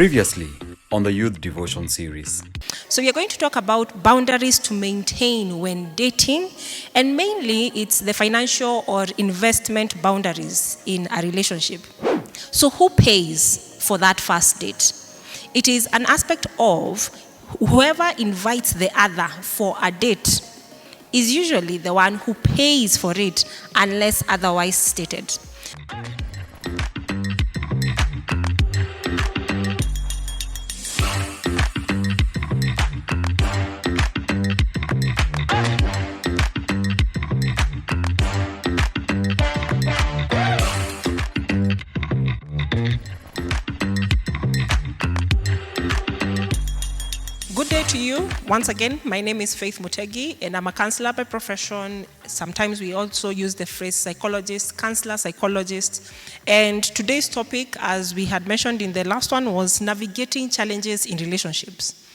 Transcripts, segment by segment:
Previously on the Youth Devotion series. So we are going to talk about boundaries to maintain when dating, and mainly it's the financial or investment boundaries in a relationship. So who pays for that first date? It is an aspect of whoever invites the other for a date is usually the one who pays for it unless otherwise stated. Good day to you. Once again, my name is Faith Mutegi, and I'm a counselor by profession. Sometimes we also use the phrase psychologist, counselor, psychologist. And today's topic, as we had mentioned in the last one, was navigating challenges in relationships.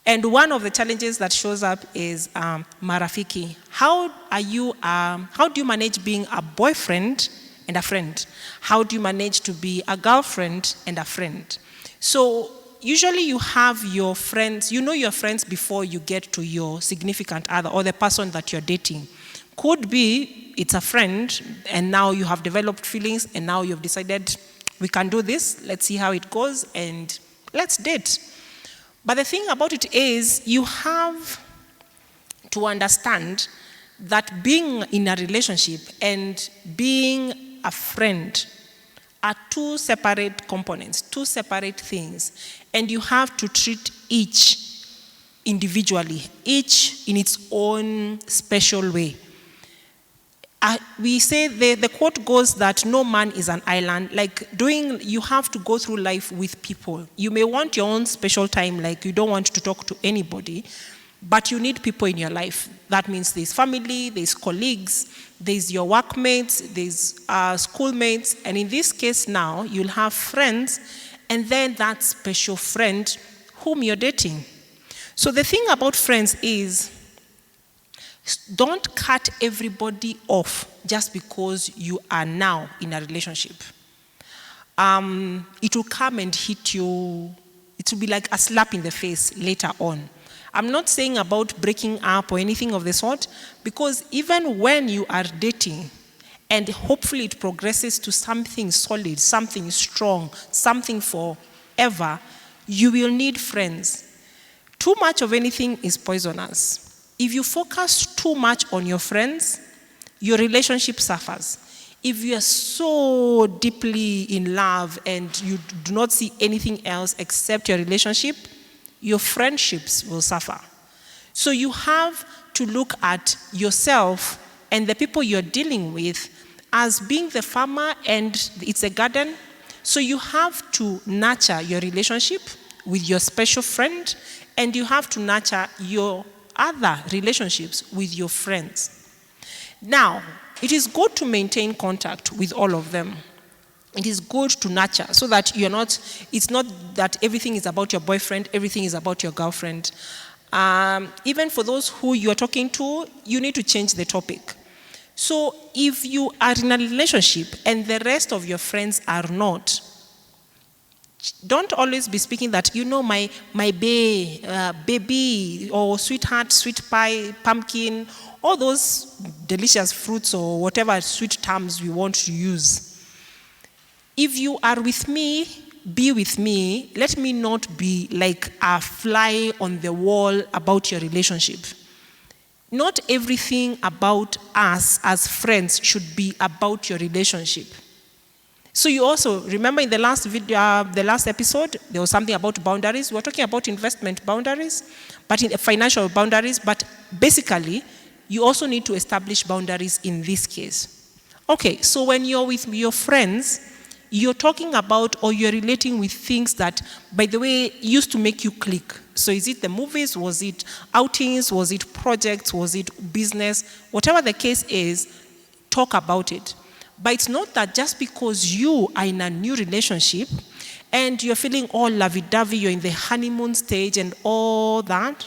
And one of the challenges that shows up is marafiki. How do you manage being a boyfriend and a friend? How do you manage to be a girlfriend and a friend? So usually you have your friends, you know your friends before you get to your significant other or the person that you're dating. Could be it's a friend and now you have developed feelings and now you've decided we can do this, let's see how it goes and let's date. But the thing about it is you have to understand that being in a relationship and being a friend are two separate components, two separate things. And you have to treat each individually, each in its own special way. We say, the quote goes that no man is an island. You have to go through life with people. You may want your own special time, like you don't want to talk to anybody, but you need people in your life. That means there's family, there's colleagues, there's your workmates, there's schoolmates, and in this case now, you'll have friends, and then that special friend whom you're dating. So the thing about friends is, don't cut everybody off just because you are now in a relationship. It will come and hit you. It will be like a slap in the face later on. I'm not saying about breaking up or anything of the sort, because even when you are dating, and hopefully it progresses to something solid, something strong, something forever, you will need friends. Too much of anything is poisonous. If you focus too much on your friends, your relationship suffers. If you are so deeply in love and you do not see anything else except your relationship, your friendships will suffer. So you have to look at yourself and the people you're dealing with as being the farmer and it's a garden. So you have to nurture your relationship with your special friend, and you have to nurture your other relationships with your friends. Now, it is good to maintain contact with all of them. It is good to nurture so that it's not that everything is about your boyfriend, everything is about your girlfriend. Even for those who you are talking to, you need to change the topic. So if you are in a relationship and the rest of your friends are not, don't always be speaking that, my baby, or sweetheart, sweet pie, pumpkin, all those delicious fruits or whatever sweet terms we want to use. If you are with me, be with me. Let me not be like a fly on the wall about your relationship. Not everything about us as friends should be about your relationship. So you also, remember in the last video, the last episode, there was something about boundaries. We were talking about investment boundaries, but in financial boundaries, but basically, you also need to establish boundaries in this case. Okay, so when you're with your friends, you're talking about or you're relating with things that, by the way, used to make you click. So is it the movies? Was it outings? Was it projects? Was it business? Whatever the case is, talk about it. But it's not that just because you are in a new relationship and you're feeling all lovey-dovey, you're in the honeymoon stage and all that,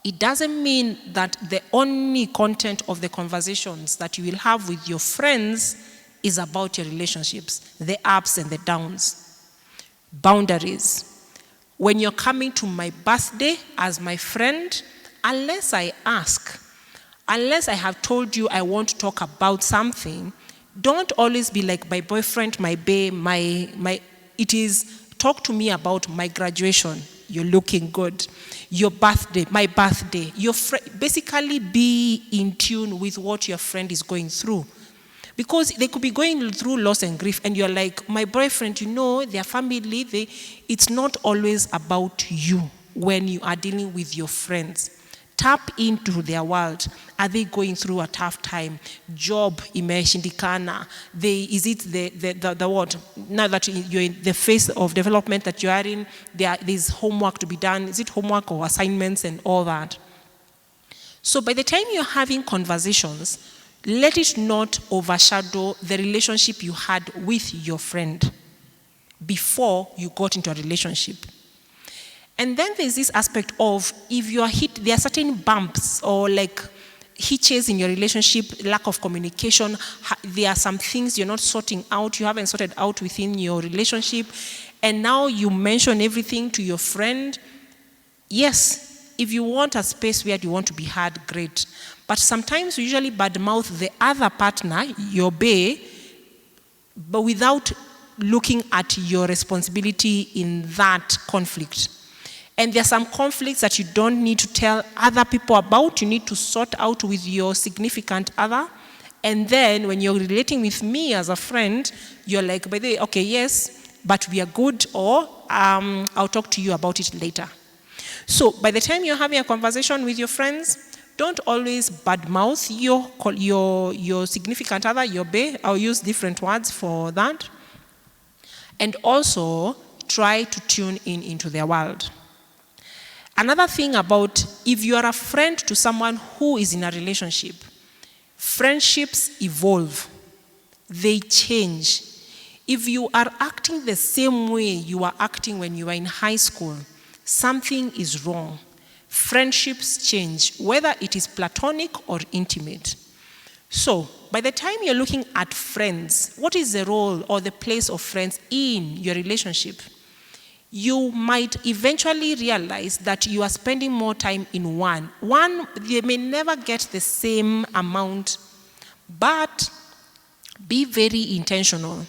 it doesn't mean that the only content of the conversations that you will have with your friends is about your relationships, the ups and the downs. Boundaries. When you're coming to my birthday as my friend, unless I ask, unless I have told you I want to talk about something, don't always be like my boyfriend, my babe, it is talk to me about my graduation. You're looking good. Your birthday, my birthday. Basically be in tune with what your friend is going through. Because they could be going through loss and grief, and you're like, my boyfriend, their family, it's not always about you when you are dealing with your friends. Tap into their world. Are they going through a tough time? Job imeshindikana. Is it the what? Now that you're in the phase of development that you are in, there's homework to be done. Is it homework or assignments and all that? So by the time you're having conversations, let it not overshadow the relationship you had with your friend before you got into a relationship. And then there's this aspect of, if you are hit, there are certain bumps or like hitches in your relationship, lack of communication, there are some things you're not sorting out, you haven't sorted out within your relationship, and now you mention everything to your friend. Yes, if you want a space where you want to be heard, great. But sometimes we usually badmouth the other partner, your bae, but without looking at your responsibility in that conflict. And there are some conflicts that you don't need to tell other people about. You need to sort out with your significant other. And then when you're relating with me as a friend, you're like, by the way, okay, yes, but we are good, or I'll talk to you about it later. So by the time you're having a conversation with your friends, don't always badmouth your significant other, your bae. I'll use different words for that. And also try to tune into their world. Another thing about, if you are a friend to someone who is in a relationship, friendships evolve. They change. If you are acting the same way you were acting when you were in high school, something is wrong. Friendships change, whether it is platonic or intimate. So, by the time you're looking at friends, what is the role or the place of friends in your relationship? You might eventually realize that you are spending more time in one. They may never get the same amount, but be very intentional.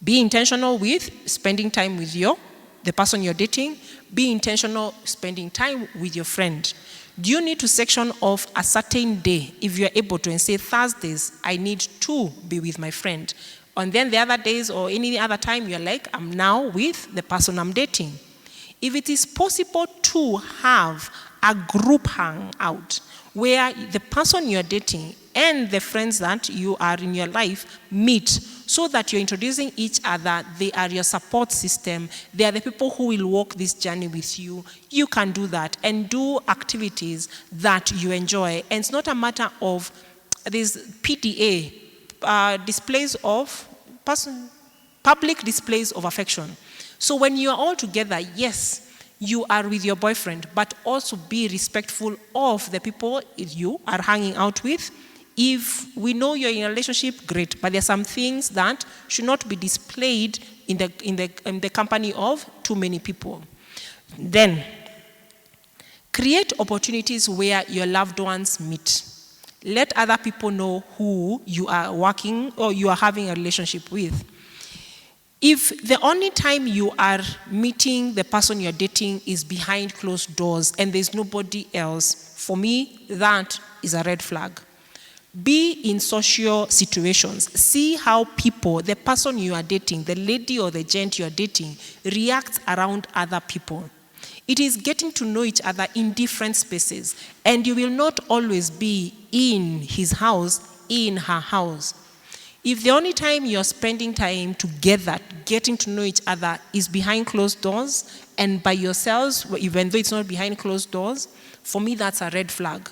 Be intentional with spending time with the person you're dating. Be intentional spending time with your friend. Do you need to section off a certain day if you're able to, and say, Thursdays, I need to be with my friend? And then the other days or any other time, you're like, I'm now with the person I'm dating. If it is possible to have a group hangout where the person you're dating and the friends that you are in your life meet, so that you're introducing each other, they are your support system, they are the people who will walk this journey with you, you can do that and do activities that you enjoy. And it's not a matter of these PDA, displays of public displays of affection. So when you are all together, yes, you are with your boyfriend, but also be respectful of the people you are hanging out with. If we know you're in a relationship, great, but there are some things that should not be displayed in the company of too many people. Then, create opportunities where your loved ones meet. Let other people know who you are working or you are having a relationship with. If the only time you are meeting the person you're dating is behind closed doors and there's nobody else, for me, that is a red flag. Be in social situations. See how people, the person you are dating, the lady or the gent you are dating, reacts around other people. It is getting to know each other in different spaces, and you will not always be in his house, in her house. If the only time you're spending time together, getting to know each other, is behind closed doors and by yourselves, even though it's not behind closed doors, for me that's a red flag.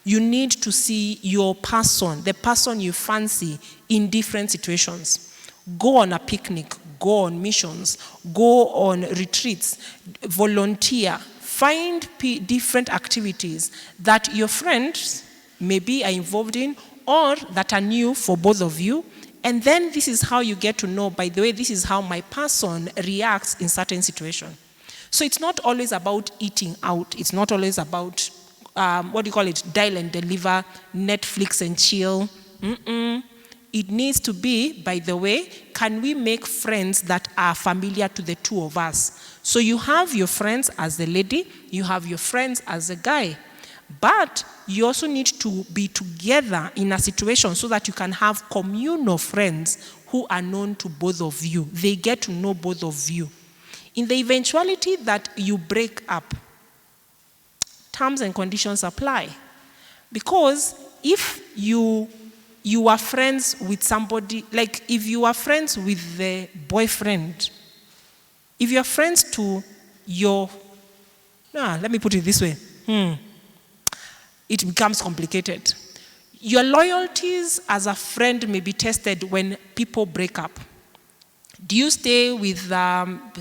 You need to see your person, the person you fancy, in different situations. Go on a picnic, go on missions, go on retreats, volunteer, find different activities that your friends maybe are involved in or that are new for both of you, And then this is how you get to know, by the way, this is how my person reacts in certain situations. So it's not always about eating out. It's not always about, dial and deliver, Netflix and chill. It needs to be, by the way, can we make friends that are familiar to the two of us? So you have your friends as the lady, you have your friends as a guy. But you also need to be together in a situation so that you can have communal friends who are known to both of you. They get to know both of you. In the eventuality that you break up, terms and conditions apply. Because if you are friends with somebody, like if you are friends with the boyfriend, if you are friends to your, let me put it this way, it becomes complicated. Your loyalties as a friend may be tested when people break up. Do you stay with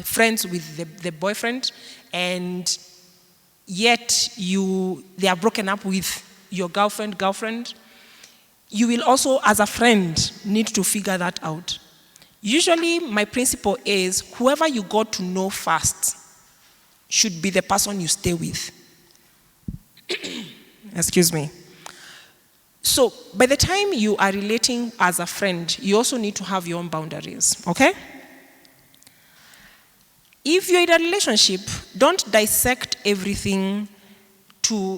friends with the boyfriend and yet they are broken up with your girlfriend? You will also, as a friend, need to figure that out. Usually, my principle is whoever you got to know first should be the person you stay with. Excuse me. So, by the time you are relating as a friend, you also need to have your own boundaries, okay? If you're in a relationship, don't dissect everything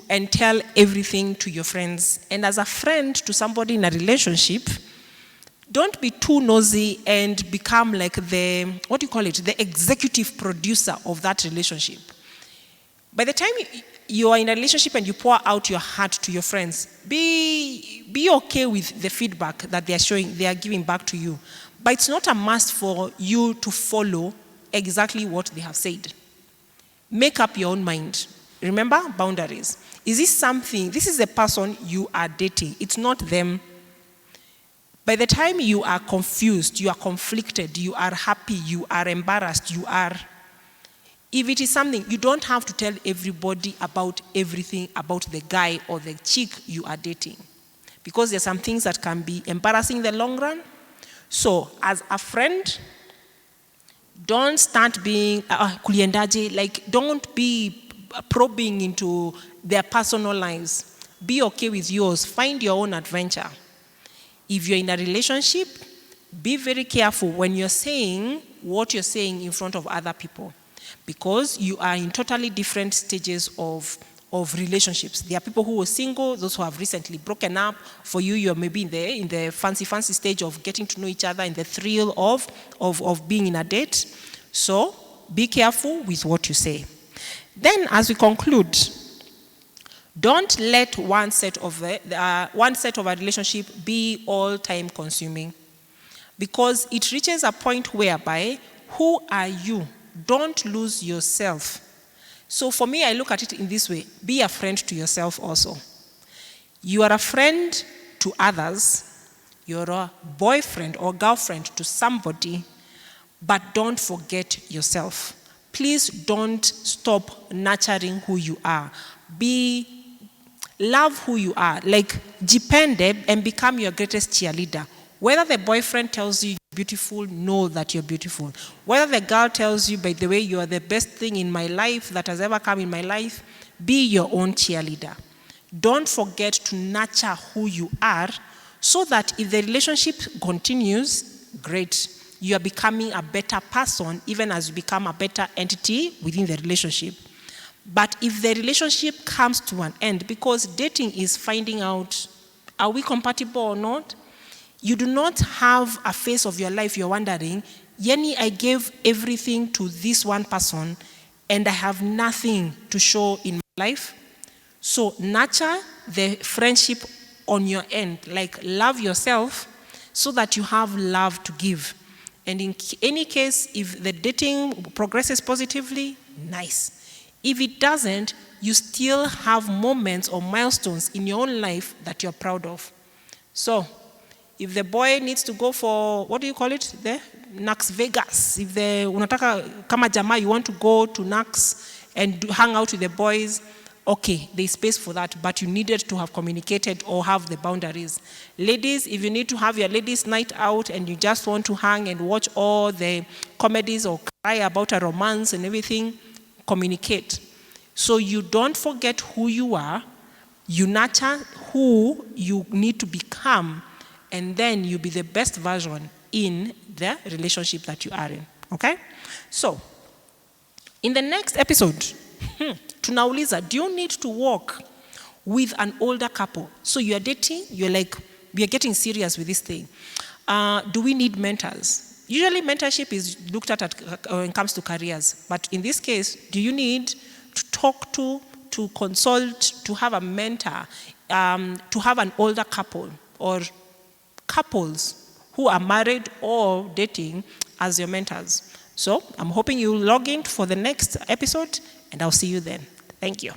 and tell everything to your friends. And as a friend to somebody in a relationship, don't be too nosy and become like the executive producer of that relationship. By the time you are in a relationship and you pour out your heart to your friends, be okay with the feedback that they are giving back to you. But it's not a must for you to follow exactly what they have said. Make up your own mind. Remember, boundaries. Is this is the person you are dating. It's not them. By the time you are confused, you are conflicted, you are happy, you are embarrassed, if it is something, you don't have to tell everybody about everything about the guy or the chick you are dating. Because there are some things that can be embarrassing in the long run. So, as a friend, don't start being kuliendaje, like don't be probing into their personal lives. Be okay with yours. Find your own adventure. If you're in a relationship, be very careful when you're saying what you're saying in front of other people. Because you are in totally different stages of relationships. There are people who are single, those who have recently broken up. For you, you're maybe in the fancy stage of getting to know each other, in the thrill of being in a date. So be careful with what you say. Then, as we conclude, don't let one set of a relationship be all time consuming, because it reaches a point whereby, who are you? Don't lose yourself. So for me, I look at it in this way: be a friend to yourself also. You are a friend to others. You're a boyfriend or girlfriend to somebody, but don't forget yourself. Please don't stop nurturing who you are. Love who you are. Like, depend and become your greatest cheerleader. Whether the boyfriend tells you you're beautiful, know that you're beautiful. Whether the girl tells you, by the way, you are the best thing in my life that has ever come in my life, be your own cheerleader. Don't forget to nurture who you are, so that if the relationship continues, great. You are becoming a better person, even as you become a better entity within the relationship. But if the relationship comes to an end, because dating is finding out, are we compatible or not? You do not have a phase of your life you're wondering, Yenny, I gave everything to this one person and I have nothing to show in my life. So nurture the friendship on your end, like love yourself so that you have love to give. And in any case, if the dating progresses positively, nice. If it doesn't, you still have moments or milestones in your own life that you're proud of. So, if the boy needs to go for, what do you call it? The Nax Vegas. If unataka kama jamaa, you want to go to Nax and hang out with the boys, okay, there's space for that, but you needed to have communicated or have the boundaries. Ladies, if you need to have your ladies' night out and you just want to hang and watch all the comedies or cry about a romance and everything, communicate. So you don't forget who you are, you nurture who you need to become, and then you be the best version in the relationship that you are in, okay? So, in the next episode, tunauliza, do you need to work with an older couple? So you're dating, you're like, we are getting serious with this thing. Do we need mentors? Usually mentorship is looked at when it comes to careers. But in this case, do you need to talk to consult, to have a mentor, to have an older couple or couples who are married or dating as your mentors? So I'm hoping you log in for the next episode, and I'll see you then. Thank you.